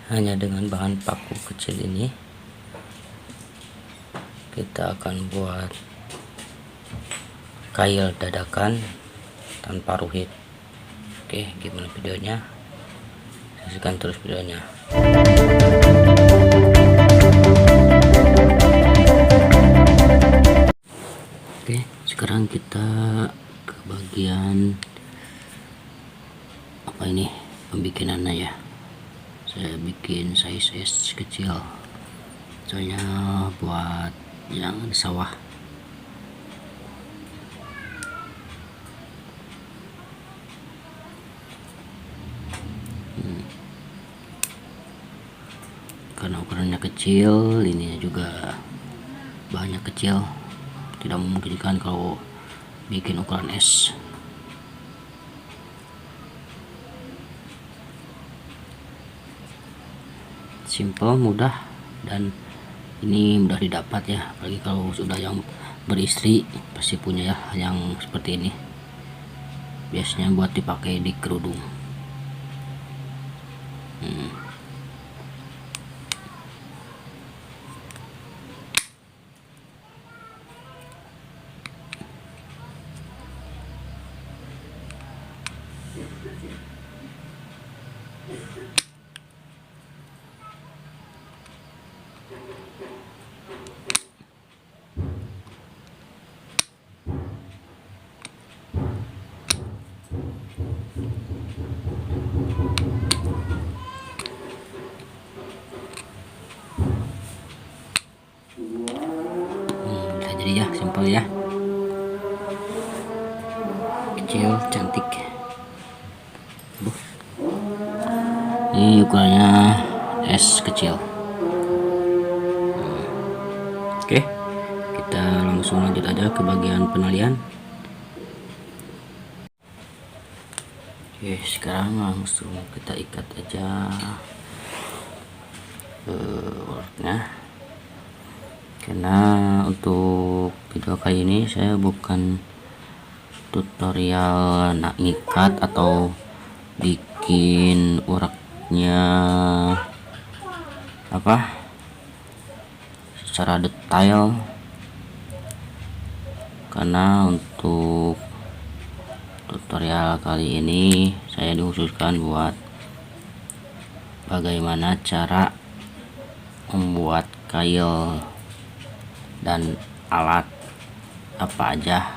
Hanya dengan bahan paku kecil ini kita akan buat kail dadakan tanpa ruhit. Oke, gimana videonya? Saksikan terus videonya. Oke, sekarang kita ke bagian apa ini, pembikinannya ya. Saya bikin size S kecil, soalnya buat yang sawah. Karena ukurannya kecil, ininya juga bahannya kecil, tidak memungkinkan kalau bikin ukuran S. Simple, mudah, dan ini mudah didapat ya, apalagi kalau sudah yang beristri pasti punya ya yang seperti ini, biasanya buat dipakai di kerudung. Bisa jadi ya, simple ya, kecil, cantik. Ini ukurannya S kecil. Oke, kita langsung lanjut aja ke bagian penalian. Oke, sekarang langsung kita ikat aja uratnya. Karena untuk video kali ini saya bukan tutorial ngikat atau bikin uratnya secara detail, karena untuk tutorial kali ini saya dikhususkan buat bagaimana cara membuat kail dan alat apa aja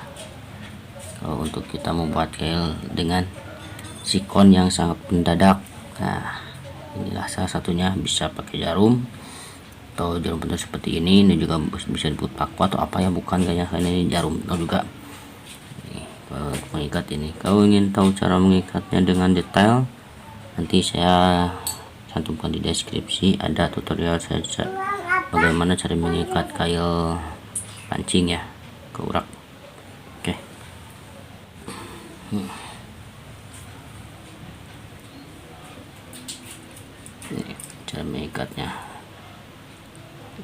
kalau untuk kita membuat kail dengan sikon yang sangat mendadak. Nah, inilah salah satunya, bisa pakai jarum atau jarum pentul seperti ini. Ini juga bisa dibuat paku atau apa ya, bukan kayaknya, ini jarum atau juga ini, mengikat ini. Kalau ingin tahu cara mengikatnya dengan detail, nanti saya cantumkan di deskripsi, ada tutorial saya bagaimana cara mengikat kail pancing ya ke urak. Oke. Ini cara mengikatnya,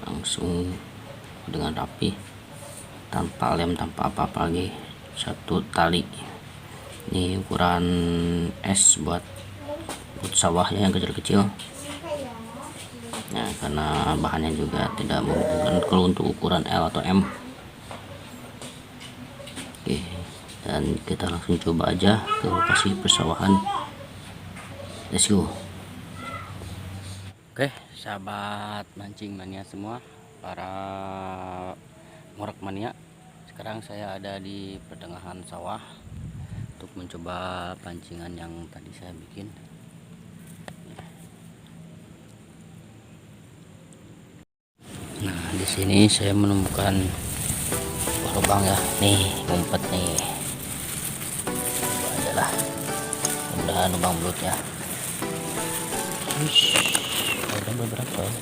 langsung dengan rapi, tanpa lem, tanpa apa-apa lagi, satu tali. Ini ukuran S buat sawahnya yang kecil-kecil. Nah, karena bahannya juga tidak memungkinkan kalau untuk ukuran L atau M. Oke, dan kita langsung coba aja ke lokasi persawahan. Let's go. Oke, sahabat mancing mania semua, para ngorek mania, sekarang saya ada di pertengahan sawah untuk mencoba pancingan yang tadi saya bikin. Nah, di sini saya menemukan lubang ya, nih ngumpet nih. Coba aja lah, mudah-mudahan lubang belut ya. Ada beberapa ya.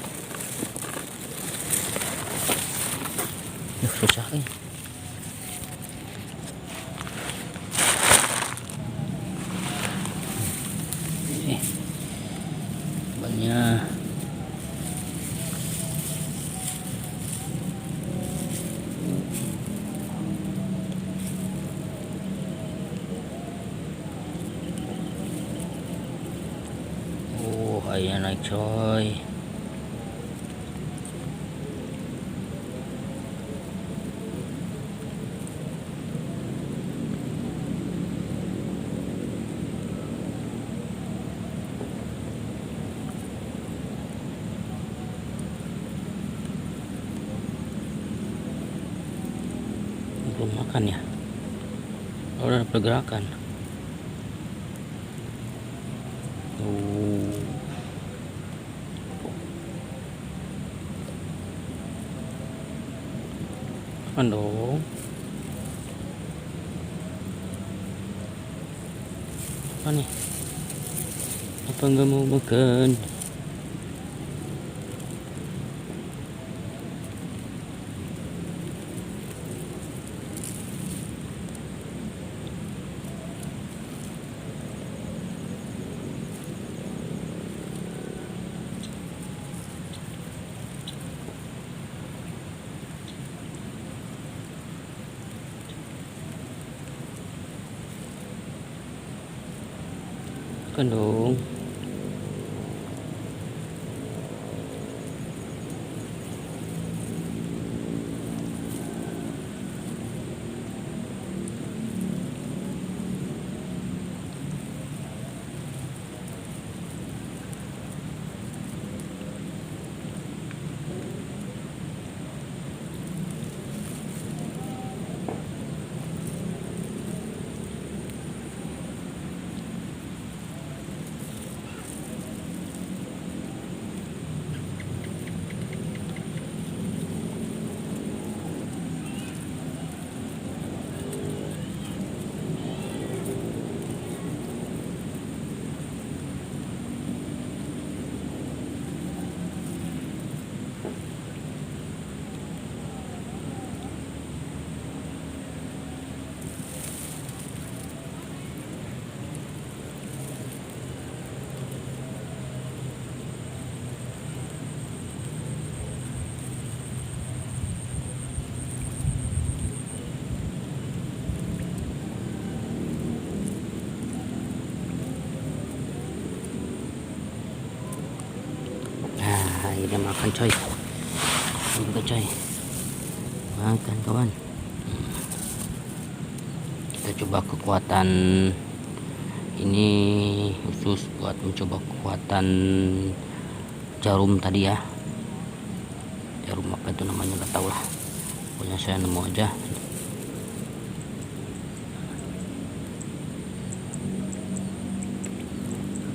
Susah nih. Banyak. airnya naik coy. Belum makan ya. Oh, udah ada pergerakan. Makan dong. Apa nih? Apa nggak mau makan? Makan dong. Akhirnya makan coy. Juga coy. Makan kawan. Kita coba kekuatan ini khusus buat mencoba kekuatan jarum tadi ya. Jarum apa itu namanya nggak tahu lah. Pokoknya saya nemu aja.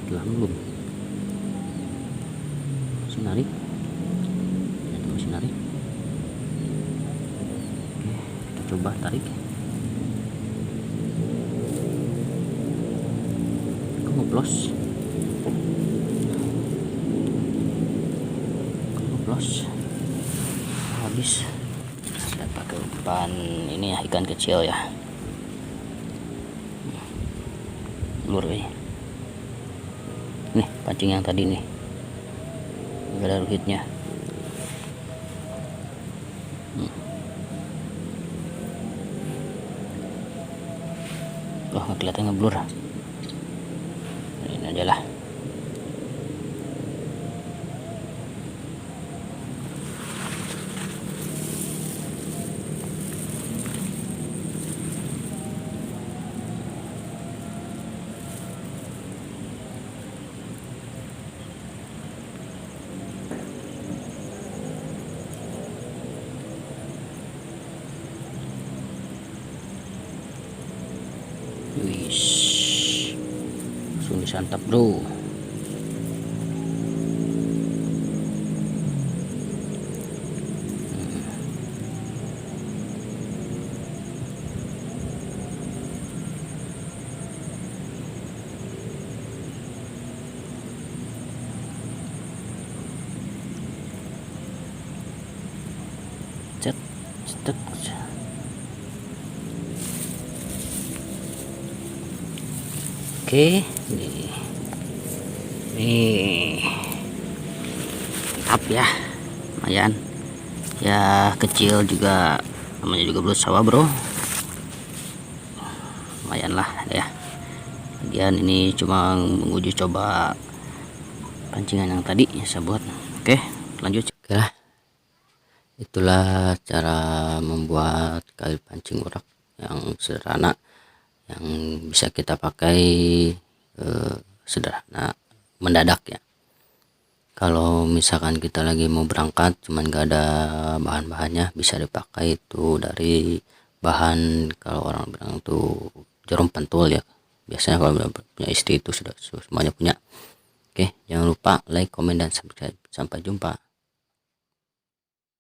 Belum. Masih narik. Masih narik. Oke, kita coba tarik. Ngoplos habis. Saya pakai umpan ini ya, ikan kecil ya, lur nih pancing yang tadi nih, nggak ada ruhitnya. Oh, nggak kelihatan, ngeblur. Ini aja lah. Wis, langsung disantap bro. Cet, cet. Oke, nih mantap ya, lumayan ya, kecil juga, namanya juga belut sawah bro, lumayan lah ya. Lagian ini cuma menguji coba apa pancingan yang tadi ya sahabat. Oke, lanjut. Oke lah, itulah cara membuat kail pancing urak yang sederhana, yang bisa kita pakai sederhana, mendadak ya. Kalau misalkan kita lagi mau berangkat cuman gak ada bahan-bahannya, bisa dipakai itu dari bahan, kalau orang bilang tuh jarum pentul ya, biasanya kalau punya istri itu sudah semuanya punya. Oke, jangan lupa like, komen, dan subscribe. Sampai jumpa.